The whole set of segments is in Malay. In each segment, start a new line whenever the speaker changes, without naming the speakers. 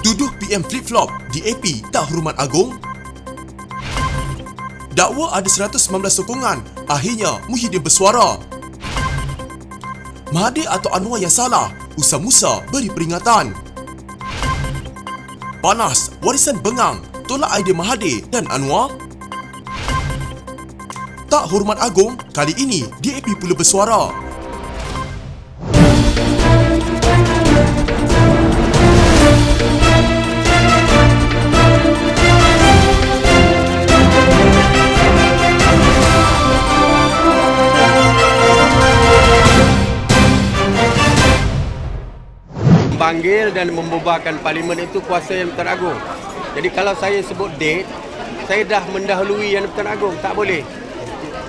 Tuduh PM flip-flop, DAP tak hormat Agong. Dakwa ada 119 sokongan, akhirnya Muhyiddin bersuara. Mahathir atau Anwar yang salah, Usman Musa beri peringatan. Panas, warisan bengang, tolak idea Mahathir dan Anwar. Tak hormat Agong, kali ini DAP pula bersuara.
Panggil dan membubarkan parlimen itu kuasa Yang Pertuan Agong. Jadi kalau saya sebut date, saya dah mendahului Yang Pertuan Agong. Tak boleh.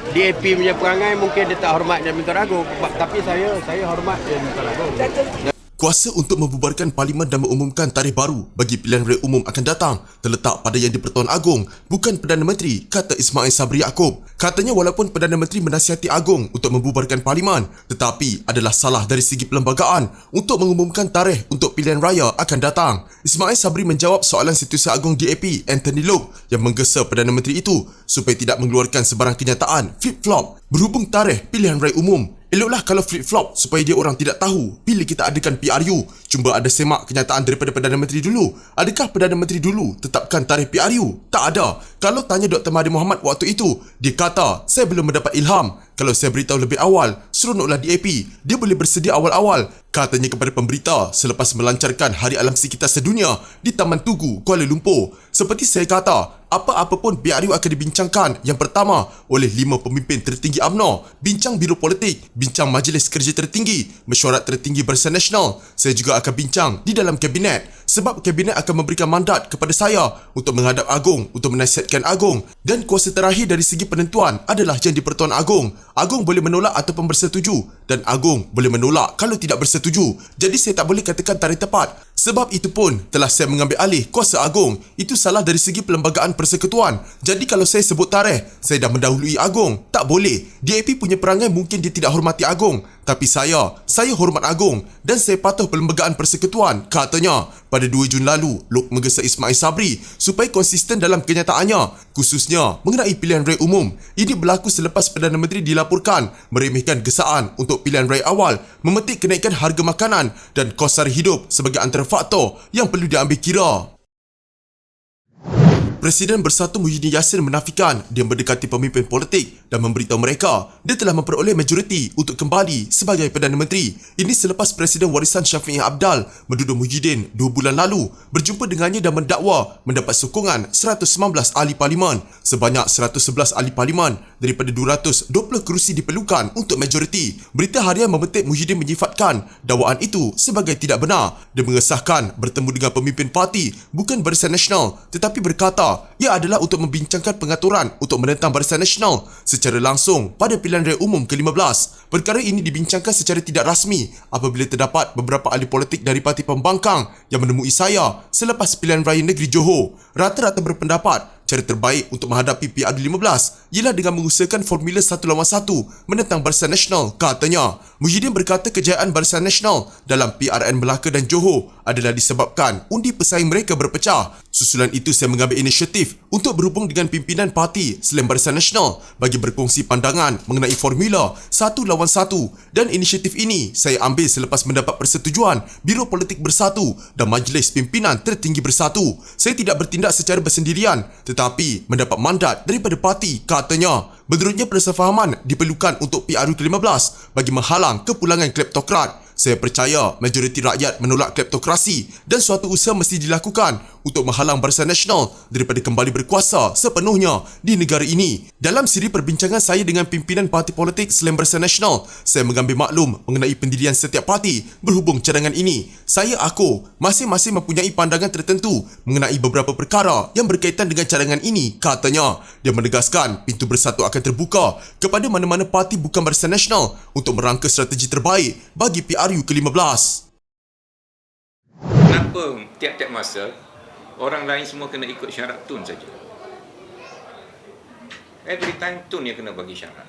DAP punya perangai mungkin dia tak hormat Yang Pertuan Agong. Tapi saya hormat Yang Pertuan Agong.
Kuasa untuk membubarkan parlimen dan mengumumkan tarikh baru bagi pilihan raya umum akan datang terletak pada Yang di-Pertuan Agong, bukan Perdana Menteri, kata Ismail Sabri Yaakob. Katanya walaupun Perdana Menteri menasihati Agong untuk membubarkan parlimen, tetapi adalah salah dari segi perlembagaan untuk mengumumkan tarikh untuk pilihan raya akan datang. Ismail Sabri menjawab soalan Setiausaha Agong DAP, Anthony Loke, yang menggesa Perdana Menteri itu supaya tidak mengeluarkan sebarang kenyataan flip-flop berhubung tarikh pilihan raya umum. Eloklah kalau flip-flop supaya dia orang tidak tahu bila kita adakan PRU. Cuma ada semak kenyataan daripada Perdana Menteri dulu. Adakah Perdana Menteri dulu tetapkan tarikh PRU? Tak ada. Kalau tanya Dr. Mahathir Mohamad waktu itu, dia kata, saya belum mendapat ilham. Kalau saya beritahu lebih awal, seronoklah DAP. Dia boleh bersedia awal-awal. Katanya kepada pemberita selepas melancarkan Hari Alam Sekitar Sedunia di Taman Tugu, Kuala Lumpur. Seperti saya kata, apa-apa pun PRU akan dibincangkan yang pertama oleh 5 pemimpin tertinggi UMNO, bincang Biro Politik, bincang Majlis Kerja Tertinggi, Mesyuarat Tertinggi Barisan Nasional. Saya juga akan bincang di dalam Kabinet sebab Kabinet akan memberikan mandat kepada saya untuk menghadap Agong, untuk menasihatkan Agong, dan kuasa terakhir dari segi penentuan adalah Yang di-Pertuan Agong. Agong boleh menolak ataupun bersetuju dan Agong boleh menolak kalau tidak bersetuju. Jadi saya tak boleh katakan tarikh tepat. Sebab itu pun telah saya mengambil alih kuasa Agong. Itu salah dari segi perlembagaan persekutuan. Jadi kalau saya sebut tarikh, saya dah mendahului Agong. Tak boleh. DAP punya perangai mungkin dia tidak hormati Agong. Tapi saya hormat Agong dan saya patuh perlembagaan persekutuan. Katanya, pada 2 Jun lalu, Loke menggesa Ismail Sabri supaya konsisten dalam kenyataannya, khususnya mengenai pilihan raya umum. Ini berlaku selepas Perdana Menteri dilaporkan meremehkan gesaan untuk pilihan raya awal, memetik kenaikan harga makanan dan kos sara hidup sebagai antara faktor yang perlu diambil kira. Presiden Bersatu Muhyiddin Yassin menafikan dia mendekati pemimpin politik dan memberitahu mereka dia telah memperoleh majoriti untuk kembali sebagai Perdana Menteri. Ini selepas Presiden Warisan Syafiee Apdal menuduh Muhyiddin 2 bulan lalu berjumpa dengannya dan mendakwa mendapat sokongan 119 ahli parlimen. Sebanyak 111 ahli parlimen daripada 220 kerusi diperlukan untuk majoriti. Berita harian memetik Muhyiddin menyifatkan dakwaan itu sebagai tidak benar. Dia mengesahkan bertemu dengan pemimpin parti bukan Barisan Nasional tetapi berkata ia adalah untuk membincangkan pengaturan untuk menentang Barisan Nasional secara langsung pada pilihan raya umum ke-15. Perkara ini dibincangkan secara tidak rasmi apabila terdapat beberapa ahli politik dari parti pembangkang yang menemui saya selepas pilihan raya negeri Johor. Rata-rata berpendapat cara terbaik untuk menghadapi PRU 15 ialah dengan mengusahakan formula 1 lawan 1 menentang Barisan Nasional, katanya. Muhyiddin berkata kejayaan Barisan Nasional dalam PRN Melaka dan Johor adalah disebabkan undi pesaing mereka berpecah. Susulan itu saya mengambil inisiatif untuk berhubung dengan pimpinan parti selain Barisan Nasional bagi berkongsi pandangan mengenai formula 1 lawan 1 dan inisiatif ini saya ambil selepas mendapat persetujuan Biro Politik Bersatu dan Majlis Pimpinan Tertinggi Bersatu. Saya tidak bertindak secara bersendirian tetapi mendapat mandat daripada parti, katanya. Menurutnya persefahaman diperlukan untuk PRU ke-15 bagi menghalang kepulangan kleptokrat. Saya percaya majoriti rakyat menolak kleptokrasi dan suatu usaha mesti dilakukan untuk menghalang Barisan Nasional daripada kembali berkuasa sepenuhnya di negara ini. Dalam siri perbincangan saya dengan pimpinan parti politik selain Barisan Nasional, saya mengambil maklum mengenai pendirian setiap parti berhubung cadangan ini. Saya masing-masing mempunyai pandangan tertentu mengenai beberapa perkara yang berkaitan dengan cadangan ini, katanya. Dia menegaskan pintu Bersatu akan terbuka kepada mana-mana parti bukan Barisan Nasional untuk merangka strategi terbaik bagi PRU ke-15.
Kenapa tiap-tiap masa orang lain semua kena ikut syarat Tun saja? Every time Tun yang kena bagi syarat.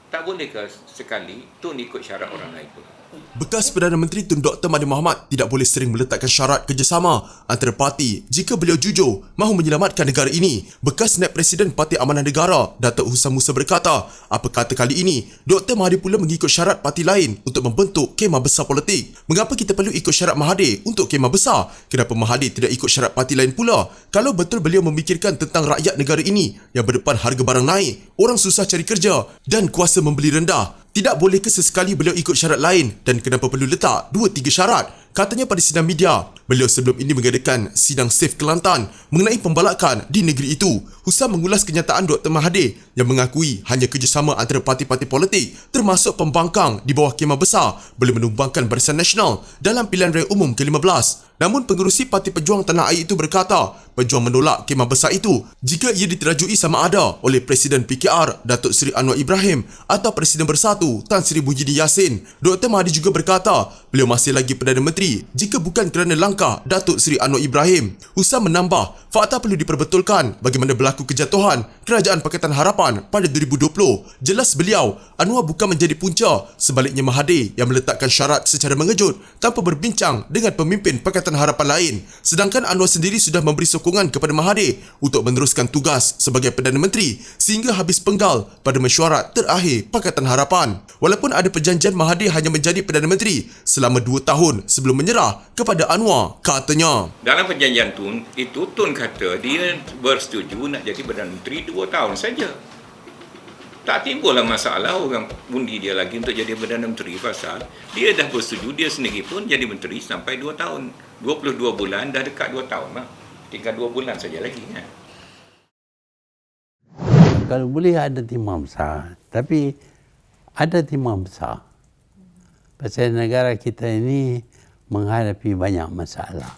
Tak bolehkah sekali Tun ikut syarat orang lain pun?
Bekas Perdana Menteri Tun Dr. Mahathir Mohamad tidak boleh sering meletakkan syarat kerjasama antara parti jika beliau jujur mahu menyelamatkan negara ini. Bekas Naib Presiden Parti Amanah Negara, Datuk Husam Musa berkata, apa kata kali ini, Dr. Mahathir pula mengikut syarat parti lain untuk membentuk kemah besar politik. Mengapa kita perlu ikut syarat Mahathir untuk kemah besar? Kenapa Mahathir tidak ikut syarat parti lain pula? Kalau betul beliau memikirkan tentang rakyat negara ini yang berdepan harga barang naik, orang susah cari kerja dan kuasa membeli rendah, tidak boleh ke sesekali beliau ikut syarat lain dan kenapa perlu letak 2-3 syarat? Katanya pada sidang media. Beliau sebelum ini mengadakan sidang SAFE Kelantan mengenai pembalakan di negeri itu. Husam mengulas kenyataan Dr. Mahathir yang mengakui hanya kerjasama antara parti-parti politik termasuk pembangkang di bawah kemah besar boleh menumbangkan Barisan Nasional dalam pilihan raya umum ke-15. Namun pengerusi Parti Pejuang Tanah Air itu berkata, Pejuang menolak kemah besar itu jika ia diterajui sama ada oleh Presiden PKR Datuk Seri Anwar Ibrahim atau Presiden Bersatu Tan Sri Muhyiddin Yassin. Dr. Mahathir juga berkata, beliau masih lagi Perdana Menteri jika bukan kerana langkah Datuk Seri Anwar Ibrahim. Husam menambah, fakta perlu diperbetulkan bagaimana berlaku kejatuhan Kerajaan Pakatan Harapan pada 2020. Jelas beliau, Anwar bukan menjadi punca, sebaliknya Mahathir yang meletakkan syarat secara mengejut tanpa berbincang dengan pemimpin Pakatan Harapan lain. Sedangkan Anwar sendiri sudah memberi sokongan kepada Mahathir untuk meneruskan tugas sebagai Perdana Menteri sehingga habis penggal pada mesyuarat terakhir Pakatan Harapan. Walaupun ada perjanjian Mahathir hanya menjadi Perdana Menteri selama 2 tahun sebelum menyerah kepada Anwar, katanya.
Dalam perjanjian Tun, itu Tun kata dia bersetuju nak jadi Perdana Menteri 2 tahun saja. Tak timbullah masalah orang undi dia lagi untuk jadi Perdana Menteri pasal dia dah bersetuju, dia sendiri pun jadi menteri sampai 2 tahun. 22 bulan dah dekat 2 tahun lah. Tinggal 2 bulan saja lagi.
Kalau boleh ada timah besar, tapi ada timah besar. Pasal negara kita ini menghadapi banyak masalah.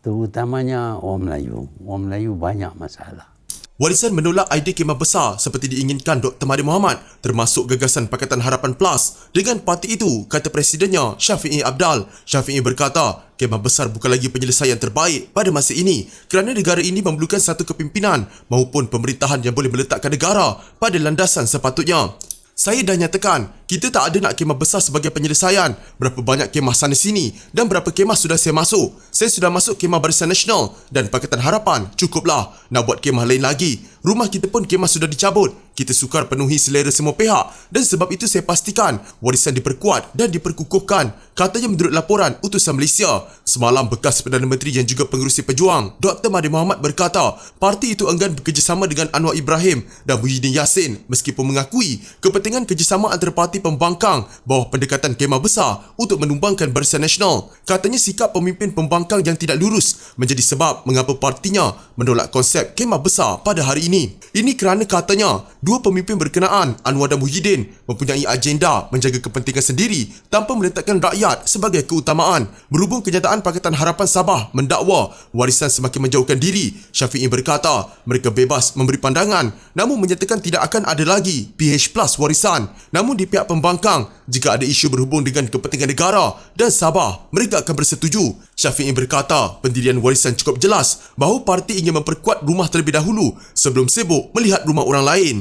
Terutamanya orang Melayu. Orang Melayu banyak masalah.
Warisan menolak idea kemah besar seperti diinginkan Dr. Mahathir Mohamad termasuk gagasan Pakatan Harapan Plus dengan parti itu, kata Presidennya Shafie Apdal. Shafie berkata, kemah besar bukan lagi penyelesaian terbaik pada masa ini kerana negara ini memerlukan satu kepimpinan maupun pemerintahan yang boleh meletakkan negara pada landasan sepatutnya. Saya dah nyatakan, kita tak ada nak kemah besar sebagai penyelesaian. Berapa banyak kemah sana sini dan berapa kemah sudah saya masuk. Saya sudah masuk kemah Barisan Nasional dan Pakatan Harapan, cukuplah. Nak buat kemah lain lagi. Rumah kita pun kemah sudah dicabut. Kita sukar penuhi selera semua pihak dan sebab itu saya pastikan warisan diperkuat dan diperkukuhkan, katanya menurut laporan utusan Malaysia. Semalam bekas Perdana Menteri yang juga pengerusi Pejuang Dr. Mahathir Mohamad berkata parti itu enggan bekerjasama dengan Anwar Ibrahim dan Muhyiddin Yassin meskipun mengakui kepentingan kerjasama antara parti pembangkang bawah pendekatan kemah besar untuk menumbangkan Barisan Nasional. Katanya sikap pemimpin pembangkang yang tidak lurus menjadi sebab mengapa partinya menolak konsep kemah besar pada hari ini. Ini kerana katanya dua pemimpin berkenaan, Anwar dan Muhyiddin, mempunyai agenda menjaga kepentingan sendiri tanpa meletakkan rakyat sebagai keutamaan. Berhubung kenyataan Pakatan Harapan Sabah mendakwa warisan semakin menjauhkan diri, Shafie berkata mereka bebas memberi pandangan namun menyatakan tidak akan ada lagi PH Plus warisan. Namun di pihak pembangkang, jika ada isu berhubung dengan kepentingan negara dan Sabah, mereka akan bersetuju. Shafie berkata pendirian warisan cukup jelas bahawa parti ingin memperkuat rumah terlebih dahulu sebelum sibuk melihat rumah orang lain.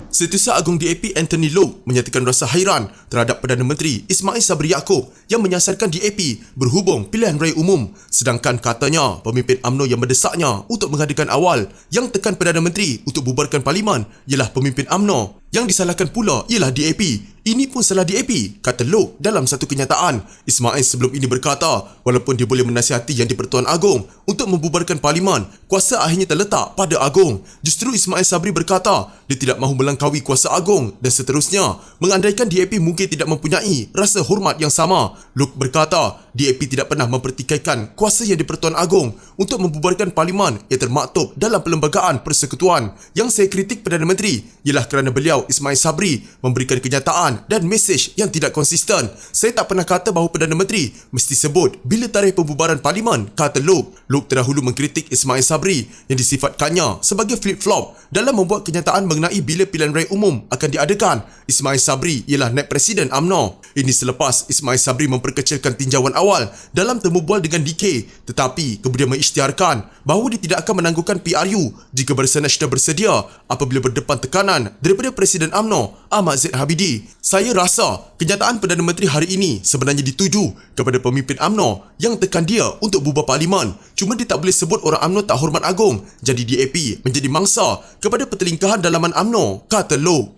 Setiausaha Agung DAP Anthony Loke menyatakan rasa hairan terhadap Perdana Menteri Ismail Sabri Yaakob yang menyasarkan DAP berhubung pilihan raya umum, sedangkan katanya pemimpin UMNO yang mendesaknya untuk mengadakan awal yang tekan Perdana Menteri untuk bubarkan Parlimen ialah pemimpin UMNO. Yang disalahkan pula ialah DAP. Ini pun salah DAP, kata Loke dalam satu kenyataan. Ismail sebelum ini berkata, walaupun dia boleh menasihati Yang di-Pertuan Agong untuk membubarkan Parlimen, kuasa akhirnya terletak pada Agong. Justru Ismail Sabri berkata, dia tidak mahu melangkaui kuasa Agong dan seterusnya, mengandaikan DAP mungkin tidak mempunyai rasa hormat yang sama. Loke berkata, DAP tidak pernah mempertikaikan kuasa Yang di-Pertuan Agong untuk membubarkan Parlimen yang termaktub dalam Perlembagaan Persekutuan. Yang saya kritik Perdana Menteri ialah kerana beliau Ismail Sabri memberikan kenyataan dan mesej yang tidak konsisten. Saya tak pernah kata bahawa Perdana Menteri mesti sebut bila tarikh pembubaran Parlimen, kata Loke. Loke terdahulu mengkritik Ismail Sabri yang disifatkannya sebagai flip-flop dalam membuat kenyataan mengenai bila pilihan raya umum akan diadakan. Ismail Sabri ialah Naib Presiden UMNO. Ini selepas Ismail Sabri memperkecilkan tinjauan awal awal dalam temu bual dengan DK, tetapi kemudian mengisytiharkan bahawa dia tidak akan menangguhkan PRU jika Barisan Nasional bersedia apabila berdepan tekanan daripada Presiden UMNO Ahmad Zaid Habidi. Saya rasa kenyataan Perdana Menteri hari ini sebenarnya dituju kepada pemimpin UMNO yang tekan dia untuk bubar parlimen. Cuma dia tak boleh sebut orang UMNO tak hormat agung, jadi DAP menjadi mangsa kepada pertelingkahan dalaman UMNO, kata Loh.